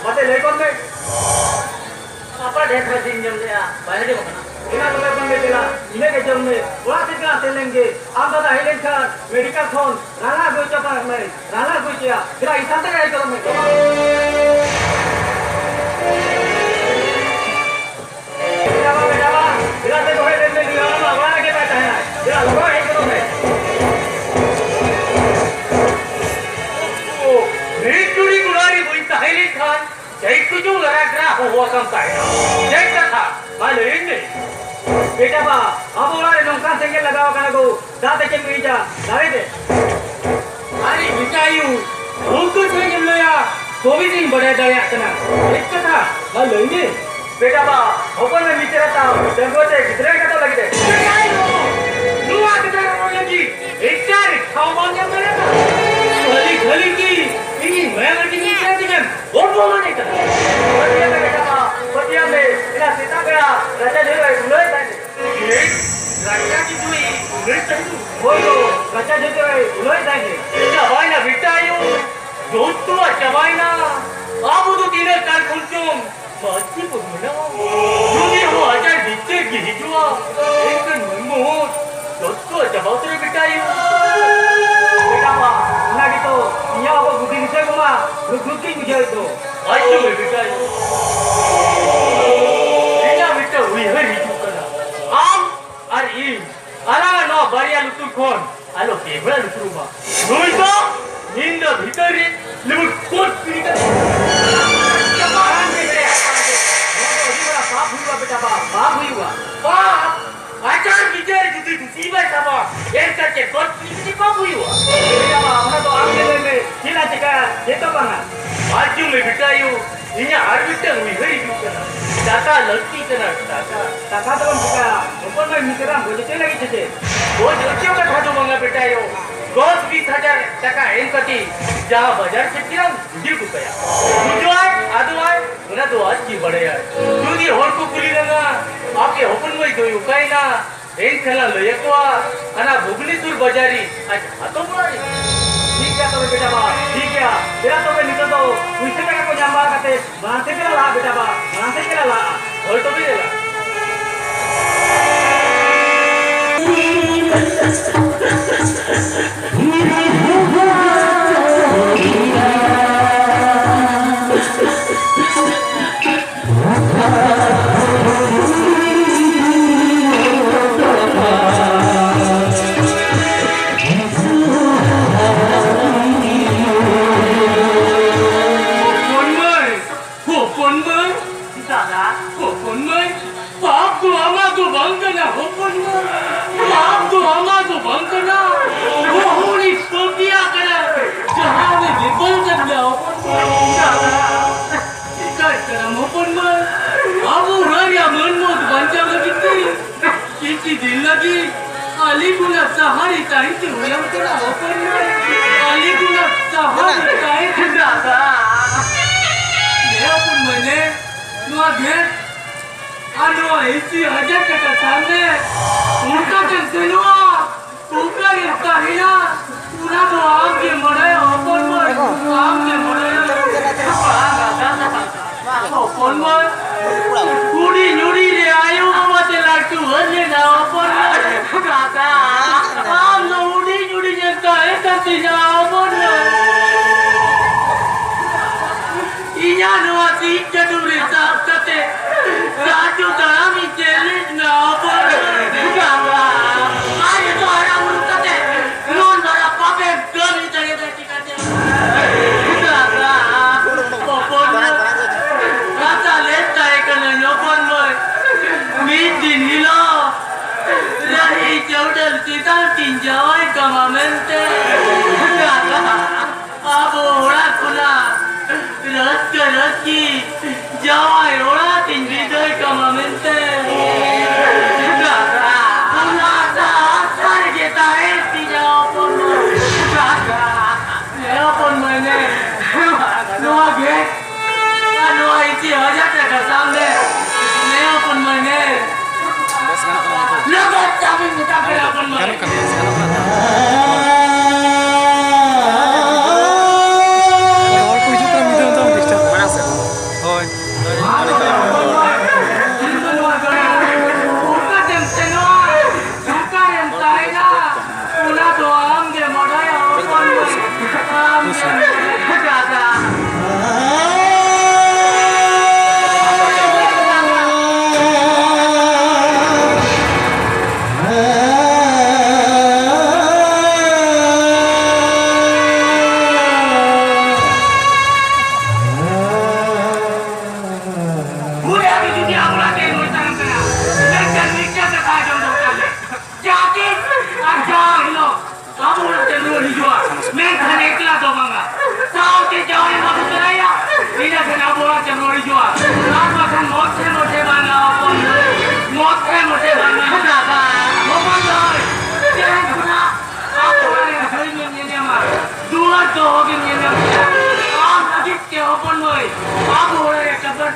mate lekon me apa deh rajin jam dia bayar dia mana ina to lekon me dila ine ke jam me wala te kala telenge am dada hilen khan medical phone rana goi chapa me rana goi chia dila isan te kai karo me dila te bohe den me dila ma wala ke pata hai dila logo hai karo me o मेरी चूड़ी गुलारी हुई ताहिली खान जय तुझू लड़ा ग्रा हुआ कम कायना जय कथा माल लेंगे बेटा बा अब बोला रे नौका सेंगे लगाओ कना को दाते के मीजा लावे दे अरे बिचायू उनको सेंगे लोया कोई दिन बड़े दया कना एक कथा माल लेंगे बेटा बा ओपन में नीचे रहता जंगोते कितने का तो लगी दे बिचायू नुआ कितने का लगी एक चार खाओ मांगे मेरे गली गली की मैं लड़की नहीं चाहती मैं और बोलो नहीं करता पतिया में बेटा माँ पतिया में इना सीता गया राजा जी लोग उन्हें चाहिए ये राजा जी जो ही उन्हें चाहिए बोलो राजा जी जो है उन्हें चाहिए चबाई ना बिटा आयो दोस्त तो चबाई ना आप वो तो तीनों काल खुलचों बातची बोलना क्योंकि वो आचार बिच्चे गिरिजुआ एक नमोद दोस्त तो चबाओ तेरे बिटा आयो बेटा माँ ना कि तो यहाँ वो बुद्धि निश्चय को माँ रुकी मुझे तो आज तो मैं बेटा इन्हें बेटा हुई है रिजू करना आम और इन अलावा ना बारिया लुटू कौन आलो केवल लुटू माँ नोई तो नींद भीतर ही लेकिन कोट पीड़ी कर चमारान के मेरे हाथ में वो तो अभी बड़ा बाप हुआ बेटा बाप हुआ बाप आचार विचार जुदी दूसरी बार साबा एक करके कोट पीड़ी बाप हुआ बेटा हमने तो आप ले ले किला चिका ये तो बना आज जो मैं बेटा यू इन्हें आर्बिटर हुई है रिजू करना दाता लड़की करना दाता तो हम चिका ऊपर में मित्रा बोले चले गए थे वो लड़कियों का था जो मंगा बेटा यू 10-20,000 टका एन कटी जहाँ बाजार से किराम दिल को कया जो आए आदू आए उन्हें तो आज की बड़े आए जो दी होड़ को कुली लगा आपके हुक्म में जो युकाई ना एन खला लोये को आना भुगनीपुर बाजारी आज हाथों बुलाई ठीक है तो बेटा बा ठीक है तेरा तो मैं निकल दो उसे जगह को जाम बार करते वहाँ से क्या ला बेटा बा वहाँ से क्या ला और तो भी ला Aliguna sahari tahi tu yang kena open mai. Aliguna sahari tahi tu dah. Dia open mai ne, nuah dia. Anu isi aja kata samne. Urka kan senua, urka yang tahina. Pura tu am ke mana open mai, am ke mana. Open mai. Kudi nyuri le ayu mama telah tu hanya na open mai. Kata, am nyuri nyuri jengka tapi na open mai. Inya nuah si jadul resap kate. Raju dalam ijelit na open mai. Kata, ayo tu orang kate. Non darah pape kami cari cari kate. Kata, open mai. Kata leta ikan nyo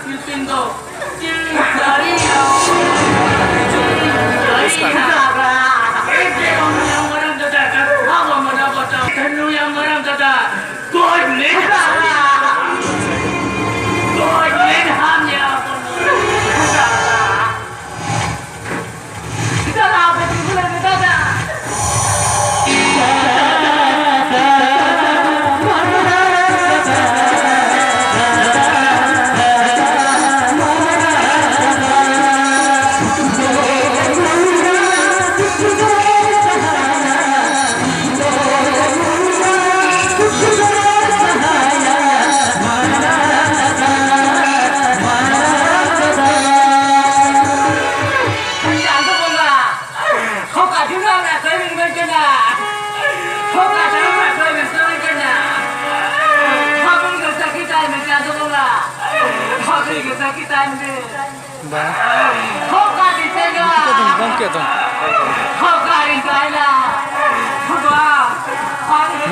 Silpindo. Dari Saga. Yang orang dadakan, apa mendapat? Tenu yang orang dadak. God let hanya pun. Kita apa itu bulan dadak?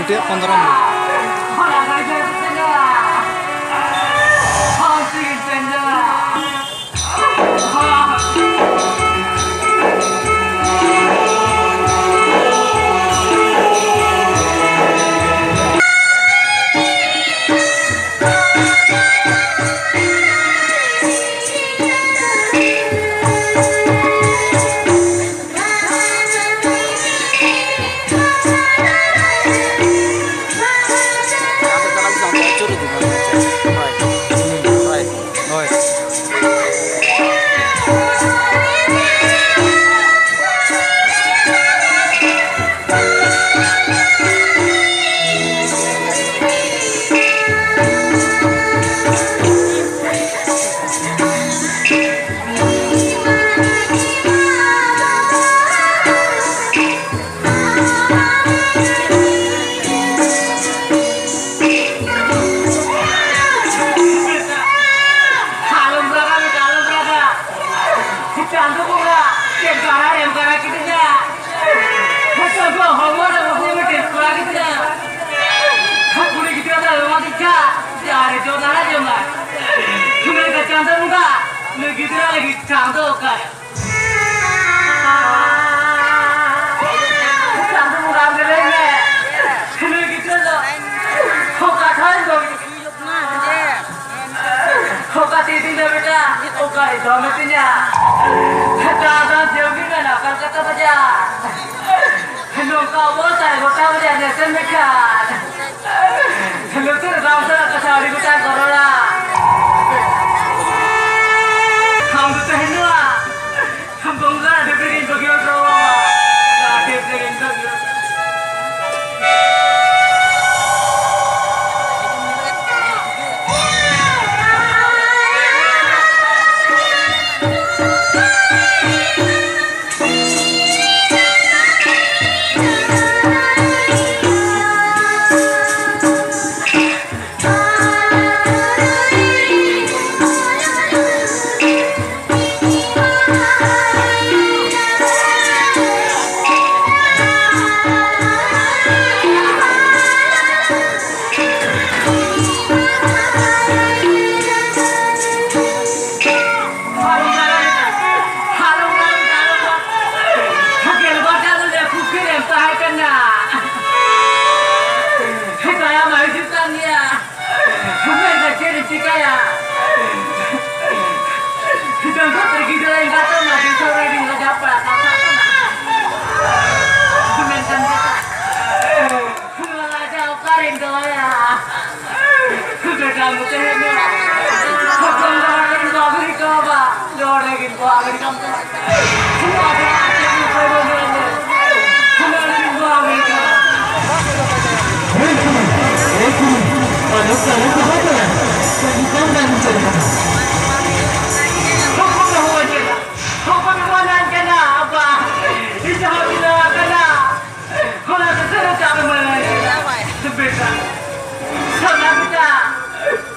Dia 15 menit.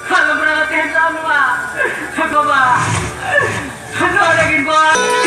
Kalau berarti sama, coba, ada lagi gua.